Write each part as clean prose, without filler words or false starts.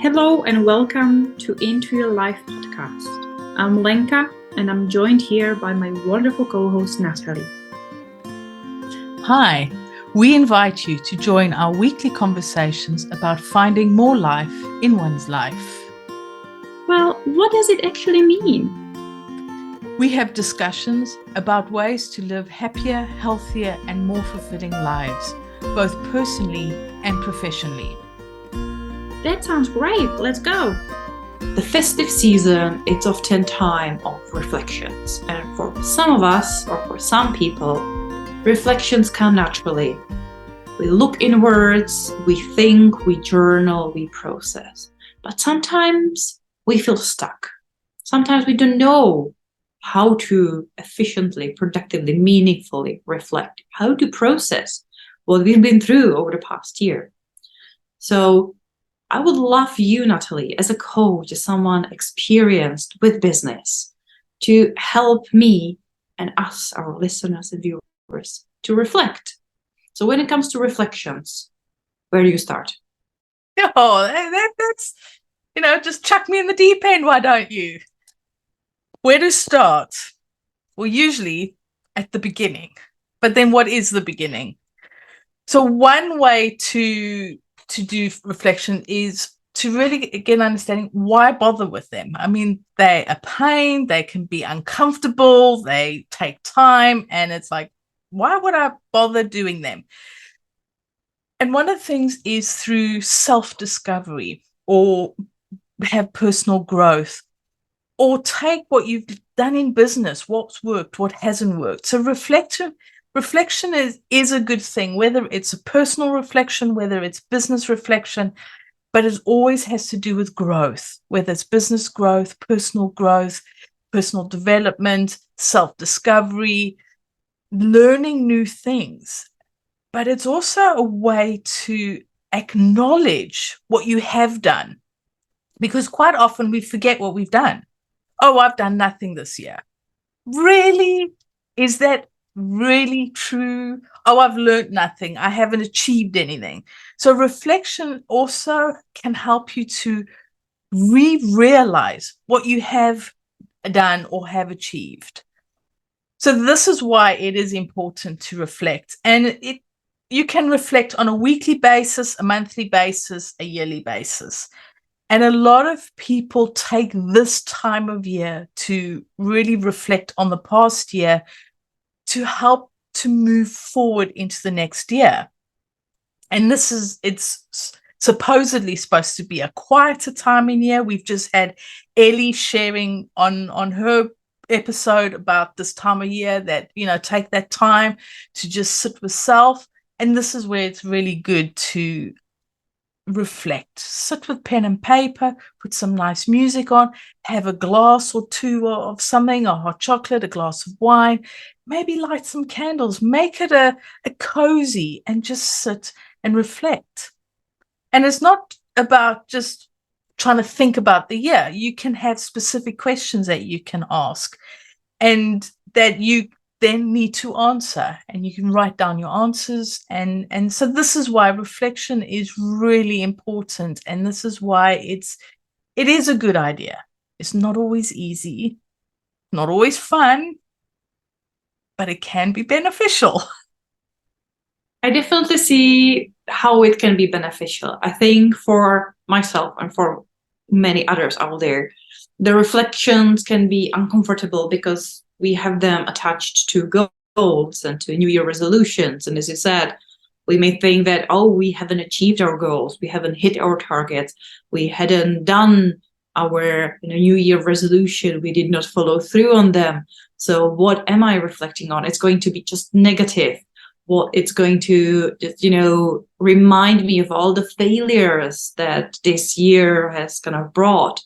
Hello and welcome to Into Your Life podcast. I'm Lenka and I'm joined here by my wonderful co-host Natalie. Hi, we invite you to join our weekly conversations about finding more life in one's life. Well, what does it actually mean? We have discussions about ways to live happier, healthier, and more fulfilling lives, both personally and professionally. That sounds great. Let's go. The festive season, it's often time of reflections. And for some of us, or for some people, reflections come naturally. We look inwards, we think, we journal, we process. But sometimes we feel stuck. Sometimes we don't know how to efficiently, productively, meaningfully reflect, how to process what we've been through over the past year. So I would love you, Natalie, as a coach, as someone experienced with business, to help me and us, our listeners and viewers, to reflect. So when it comes to reflections, where do you start? Oh, that's, just chuck me in the deep end, why don't you? Where to start? Well, usually at the beginning. But then what is the beginning? So one way to do reflection is to really get an understanding why bother with them. I mean, they're a pain, they can be uncomfortable, they take time, and it's like, why would I bother doing them? And one of the things is through self-discovery or have personal growth, or take what you've done in business, what's worked, what hasn't worked. So reflection is a good thing, whether it's a personal reflection, whether it's business reflection, but it always has to do with growth, whether it's business growth, personal development, self-discovery, learning new things. But it's also a way to acknowledge what you have done, because quite often we forget what we've done. Oh, I've done nothing this year. Really? Is that really true? Oh, I've learned nothing. I haven't achieved anything. So reflection also can help you to realize what you have done or have achieved. So this is why it is important to reflect. And you can reflect on a weekly basis, a monthly basis, a yearly basis. And a lot of people take this time of year to really reflect on the past year to help to move forward into the next year. And it's supposedly supposed to be a quieter time in year. We've just had Ellie sharing on her episode about this time of year that, take that time to just sit with self. And this is where it's really good to reflect, sit with pen and paper, put some nice music on, have a glass or two of something, a hot chocolate, a glass of wine, maybe light some candles, make it a cozy, and just sit and reflect. And it's not about just trying to think about the year. You can have specific questions that you can ask and that you then need to answer, and you can write down your answers. And so this is why reflection is really important, and this is why it is a good idea. It's not always easy, not always fun, but it can be beneficial. I definitely see how it can be beneficial. I think for myself and for many others out there, the reflections can be uncomfortable because we have them attached to goals and to New Year resolutions. And as you said, we may think that, oh, we haven't achieved our goals, we haven't hit our targets, we hadn't done our New Year resolution, we did not follow through on them. So what am I reflecting on? It's going to be just negative. What it's going to just, remind me of all the failures that this year has kind of brought.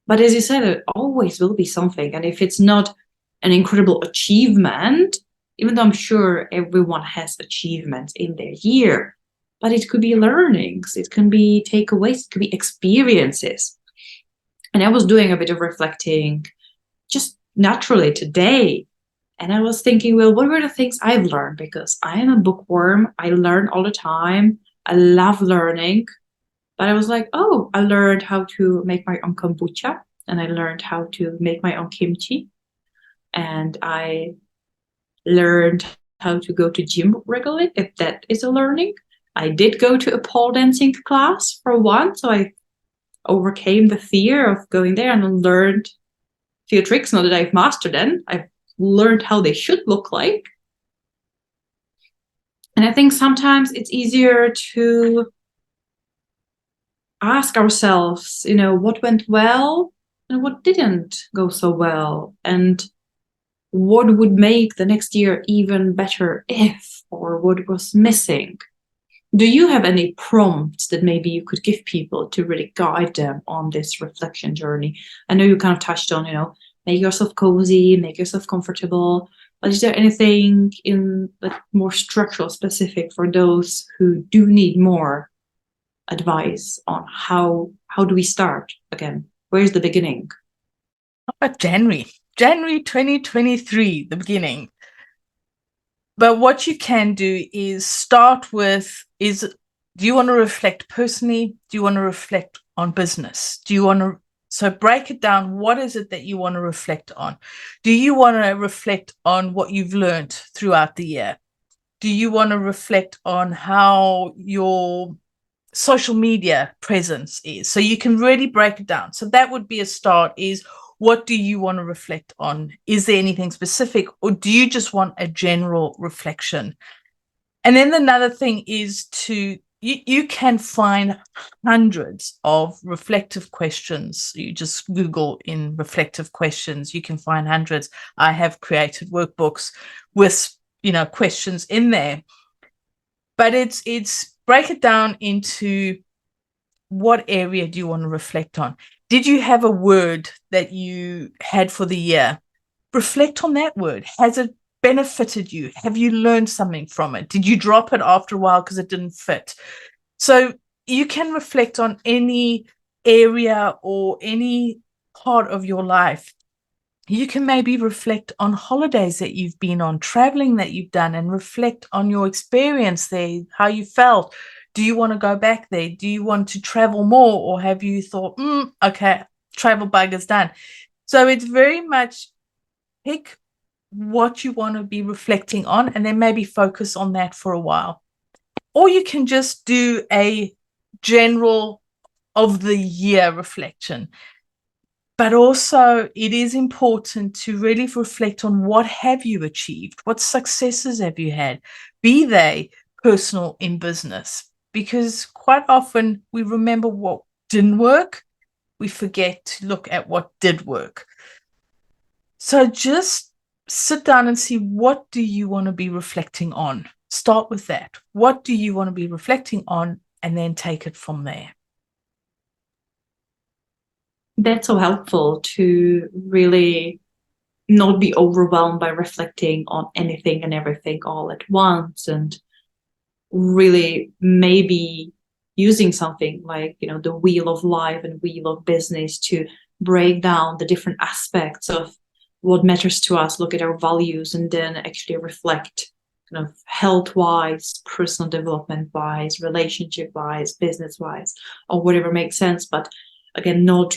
But as you said, it always will be something. And if it's not an incredible achievement, even though I'm sure everyone has achievements in their year, but it could be learnings, it can be takeaways, it could be experiences. And I was doing a bit of reflecting just naturally today. And I was thinking, well, what were the things I've learned? Because I am a bookworm. I learn all the time. I love learning. But I was like, oh, I learned how to make my own kombucha, and I learned how to make my own kimchi, and I learned how to go to gym regularly, if that is a learning. I did go to a pole dancing class for one, so I overcame the fear of going there and learned a few tricks. Not that I've mastered them, I've learned how they should look like. And I think sometimes it's easier to ask ourselves, what went well and what didn't go so well, and what would make the next year even better if, or what was missing. Do you have any prompts that maybe you could give people to really guide them on this reflection journey? I know you kind of touched on, make yourself cozy, make yourself comfortable, but is there anything in more structural specific for those who do need more advice on how do we start again? Where's the beginning? How about January 2023, the beginning. But what you can do is start with, do you want to reflect personally? Do you want to reflect on business? So break it down. What is it that you want to reflect on? Do you want to reflect on what you've learned throughout the year? Do you want to reflect on how your social media presence is? So you can really break it down. So that would be a start, is what do you want to reflect on? Is there anything specific, or do you just want a general reflection? And then another thing is you can find hundreds of reflective questions. You just Google in reflective questions. You can find hundreds. I have created workbooks with, questions in there. But it's break it down into what area do you want to reflect on? Did you have a word that you had for the year? Reflect on that word. Has it benefited you? Have you learned something from it? Did you drop it after a while because it didn't fit? So you can reflect on any area or any part of your life. You can maybe reflect on holidays that you've been on, traveling that you've done, and reflect on your experience there, how you felt. Do you want to go back there? Do you want to travel more? Or have you thought, okay, travel bug is done? So it's very much pick what you want to be reflecting on and then maybe focus on that for a while. Or you can just do a general of the year reflection. But also it is important to really reflect on what have you achieved? What successes have you had? Be they personal, in business, because quite often we remember what didn't work. We forget to look at what did work. So just sit down and see, what do you want to be reflecting on? Start with that. What do you want to be reflecting on? And then take it from there. That's so helpful to really not be overwhelmed by reflecting on anything and everything all at once, and really maybe using something like, the wheel of life and wheel of business to break down the different aspects of what matters to us, look at our values, and then actually reflect kind of health-wise, personal development-wise, relationship-wise, business-wise, or whatever makes sense. But again, not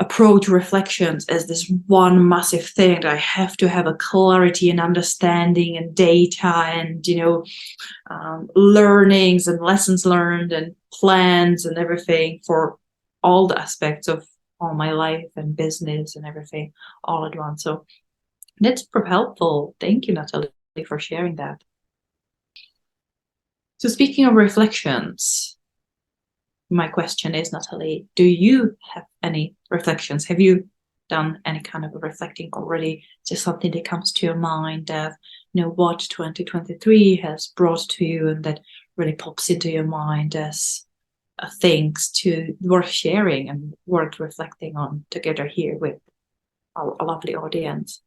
approach reflections as this one massive thing that I have to have a clarity and understanding and data and learnings and lessons learned and plans and everything for all the aspects of all my life and business and everything all at once. So that's super helpful. Thank you, Natalie, for sharing that. So speaking of reflections, my question is, Natalie, do you have any reflections? Have you done any kind of reflecting already? Just something that comes to your mind of, what 2023 has brought to you and that really pops into your mind as things worth sharing and worth reflecting on together here with our lovely audience?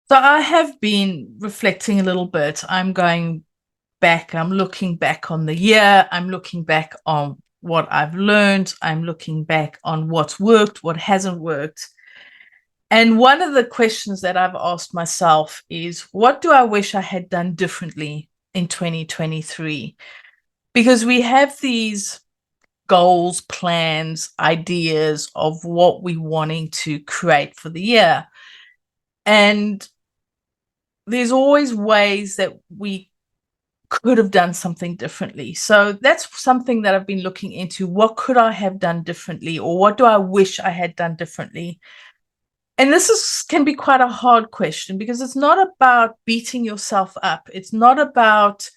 So I have been reflecting a little bit. I'm going back. I'm looking back on the year. I'm looking back on what I've learned. I'm looking back on what's worked, what hasn't worked. And one of the questions that I've asked myself is, what do I wish I had done differently in 2023, because we have these goals, plans, ideas of what we're wanting to create for the year. And there's always ways that we could have done something differently. So that's something that I've been looking into. What could I have done differently, or what do I wish I had done differently? And can be quite a hard question, because it's not about beating yourself up. It's not about,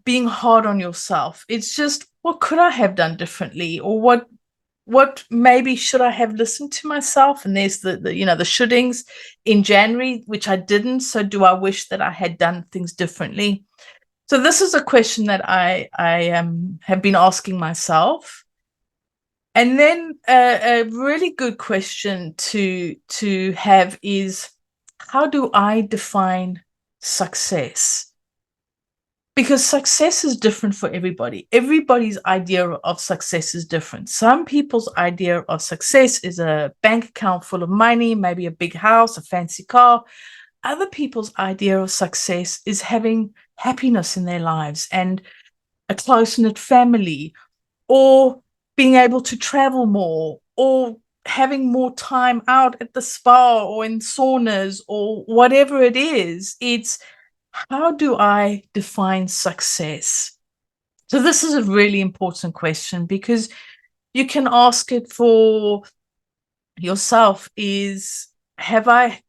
being hard on yourself. It's just, what could I have done differently? Or what maybe should I have listened to myself? And there's the shouldings in January, which I didn't. So do I wish that I had done things differently? So this is a question that I have been asking myself. And then a really good question to have is, how do I define success? Because success is different for everybody. Everybody's idea of success is different. Some people's idea of success is a bank account full of money, maybe a big house, a fancy car. Other people's idea of success is having happiness in their lives and a close-knit family, or being able to travel more, or having more time out at the spa or in saunas, or whatever it is. It's, how do I define success? So this is a really important question, because you can ask it for yourself. Have I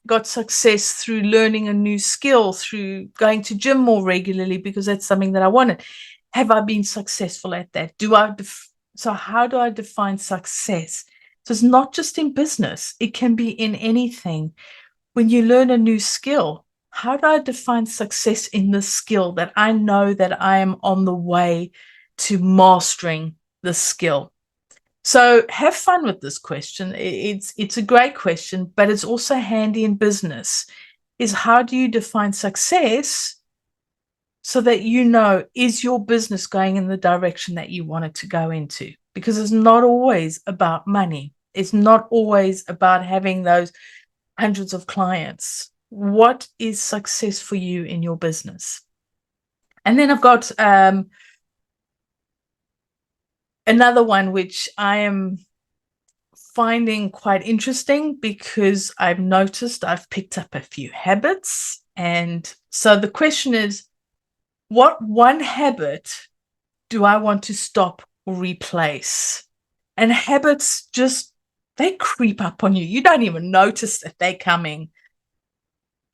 got success through learning a new skill, through going to gym more regularly because that's something that I wanted? Have I been successful at that? So how do I define success? So it's not just in business. It can be in anything. When you learn a new skill, how do I define success in the skill that I know that I am on the way to mastering the skill? So have fun with this question. It's a great question, but it's also handy in business. Is, how do you define success so that is your business going in the direction that you want it to go into? Because it's not always about money. It's not always about having those hundreds of clients. What is success for you in your business? And then I've got another one, which I am finding quite interesting, because I've noticed I've picked up a few habits. And so the question is, what one habit do I want to stop or replace? And habits they creep up on you. You don't even notice that they're coming.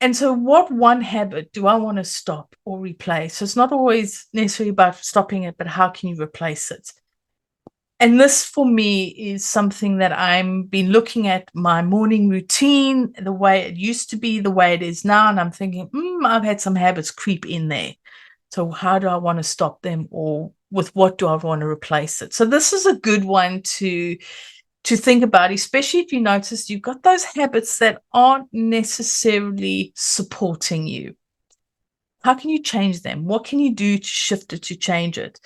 And so what one habit do I want to stop or replace? So it's not always necessarily about stopping it, but how can you replace it? And this for me is something that I've been looking at my morning routine, the way it used to be, the way it is now. And I'm thinking, I've had some habits creep in there. So how do I want to stop them, or with what do I want to replace it? So this is a good one to think about, especially if you notice you've got those habits that aren't necessarily supporting you. How can you change them? What can you do to shift it, to change it?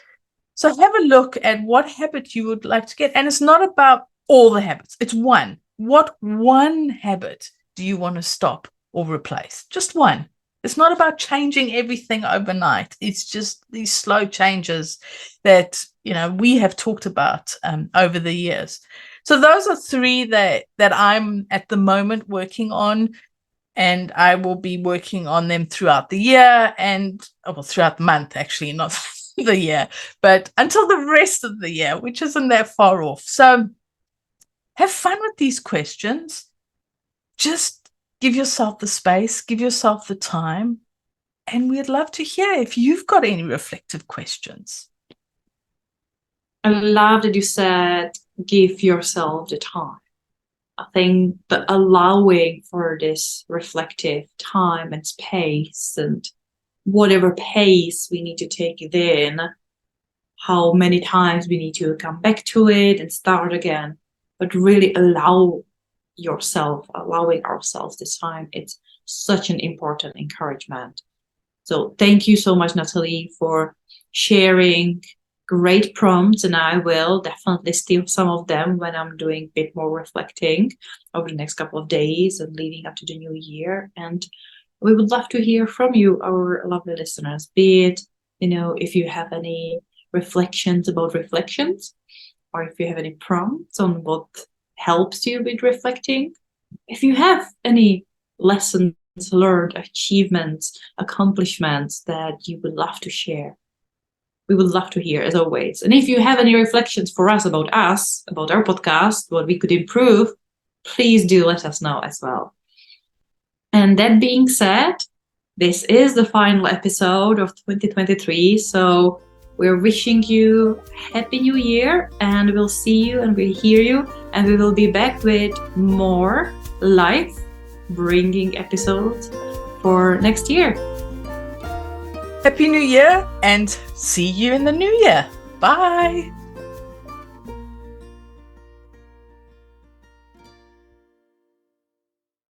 So have a look at what habit you would like to get. And it's not about all the habits. It's one. What one habit do you want to stop or replace? Just one. It's not about changing everything overnight. It's just these slow changes that, we have talked about over the years. So those are three that I'm at the moment working on, and I will be working on them throughout the year, and throughout the month, actually, not the year, but until the rest of the year, which isn't that far off. So have fun with these questions. Just give yourself the space, give yourself the time, and we'd love to hear if you've got any reflective questions. I love that you said, give yourself the time. I think that allowing for this reflective time and space, and whatever pace we need to take it in, how many times we need to come back to it and start again, but really allowing ourselves this time. It's such an important encouragement. So thank you so much, Natalie, for sharing great prompts, and I will definitely steal some of them when I'm doing a bit more reflecting over the next couple of days and leading up to the new year. And We would love to hear from you, our lovely listeners, be it, if you have any reflections about reflections, or if you have any prompts on what helps you with reflecting. If you have any lessons learned, achievements, accomplishments that you would love to share, we would love to hear, as always. And if you have any reflections for us, about our podcast, what we could improve, please do let us know as well. And that being said, this is the final episode of 2023. So we're wishing you Happy New Year, and we'll see you and we'll hear you. And we will be back with more life-bringing episodes for next year. Happy New Year, and see you in the new year. Bye.